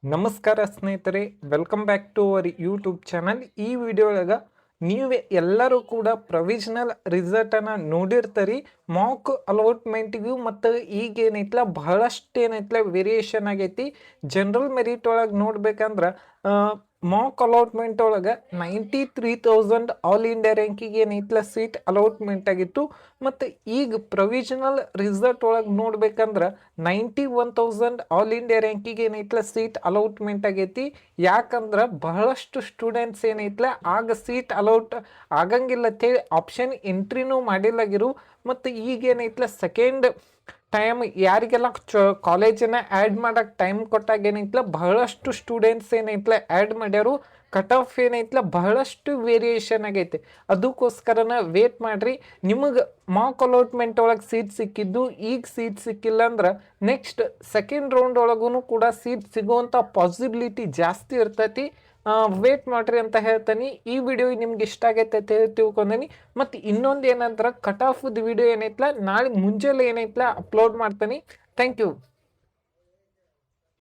ನಮಸ್ಕಾರ ಸ್ನೇಹಿತರೆ, welcome back to our YouTube channel. ಈ ವಿಡಿಯೋ ಒಳಗೆ ನೀವೇ ಎಲ್ಲರೂ ಕೂಡ ಪ್ರೊವಿಷನಲ್ ರಿಸಲ್ಟನ್ನು ನೋಡಿರ್ತೀರಿ. ಮಾಕ್ ಅಲಾಟ್ಮೆಂಟ್ಗೂ ಮತ್ತು ಈಗ ಏನೈತಲ್ಲ ಬಹಳಷ್ಟು ಏನೈತಲ್ಲ ವೇರಿಯೇಷನ್ ಆಗೈತಿ. ಜನರಲ್ ಮೆರಿಟ್ ಒಳಗೆ ನೋಡ್ಬೇಕಂದ್ರೆ ಮಾಕ್ ಅಲಾಟ್ಮೆಂಟ್ ಒಳಗೆ 93,000 ಆಲ್ ಇಂಡಿಯಾ ರ್ಯಾಂಕಿಗೆ ಏನೈತಲ್ಲ ಸೀಟ್ ಅಲಾಟ್ಮೆಂಟ್ ಆಗಿತ್ತು. ಮತ್ತು ಈಗ ಪ್ರೊವಿಷನಲ್ ರಿಸಲ್ಟ್ ಒಳಗೆ ನೋಡ್ಬೇಕಂದ್ರೆ 91,000 ಆಲ್ ಇಂಡಿಯಾ ರ್ಯಾಂಕಿಗೆ ಏನೈತಲ್ಲ ಸೀಟ್ ಅಲಾಟ್ಮೆಂಟ್ ಆಗೈತಿ. ಯಾಕಂದ್ರೆ ಬಹಳಷ್ಟು ಸ್ಟೂಡೆಂಟ್ಸ್ ಏನೈತಲ್ಲ ಆಗ ಸೀಟ್ ಅಲೌಟ್ ಆಗಂಗಿಲ್ಲ ಅಂತೇಳಿ ಆಪ್ಷನ್ ಎಂಟ್ರಿನೂ ಮಾಡಿಲ್ಲಾಗಿರು. ಮತ್ತು ಈಗ ಏನೈತಲ್ಲ ಸೆಕೆಂಡ್ ಟೈಮ್ ಯಾರಿಗೆಲ್ಲ ಕಾಲೇಜನ್ನು ಆ್ಯಡ್ ಮಾಡೋಕ್ಕೆ ಟೈಮ್ ಕೊಟ್ಟಾಗ ಏನೈತಲ್ಲ ಬಹಳಷ್ಟು ಸ್ಟೂಡೆಂಟ್ಸ್ ಏನೈತಲ್ಲ ಆ್ಯಡ್ ಮಾಡ್ಯಾರು. ಕಟ್ ಆಫ್ ಏನೈತಲ್ಲ ಬಹಳಷ್ಟು ವೇರಿಯೇಷನ್ ಆಗೈತೆ. ಅದಕ್ಕೋಸ್ಕರನ ವೇಟ್ ಮಾಡಿರಿ. ನಿಮಗೆ ಮಾಕ್ ಅಲಾಟ್ಮೆಂಟ್ ಒಳಗೆ ಸೀಟ್ ಸಿಕ್ಕಿದ್ದು ಈಗ ಸೀಟ್ ಸಿಕ್ಕಿಲ್ಲ ಅಂದ್ರೆ ನೆಕ್ಸ್ಟ್ ಸೆಕೆಂಡ್ ರೌಂಡ್ ಒಳಗೂ ಕೂಡ ಸೀಟ್ ಸಿಗುವಂಥ ಪಾಸಿಬಿಲಿಟಿ ಜಾಸ್ತಿ ಇರ್ತೈತಿ. ವೇಟ್ ಮಾಡ್ರಿ ಅಂತ ಹೇಳ್ತೀನಿ. ಈ ವಿಡಿಯೋ ನಿಮ್ಗೆ ಇಷ್ಟ ಆಗೈತೆ ಅಂತ ಹೇಳಿ ತಿಳ್ಕೊಂಡೀನಿ. ಮತ್ತು ಇನ್ನೊಂದು ಏನಂದ್ರೆ ಕಟ್ ಆಫ್ದು ವಿಡಿಯೋ ಏನೈತಲ್ಲ ನಾಳೆ ಮುಂಜಾನೆ ಏನೈತಲ್ಲ ಅಪ್ಲೋಡ್ ಮಾಡ್ತೀನಿ. Thank you.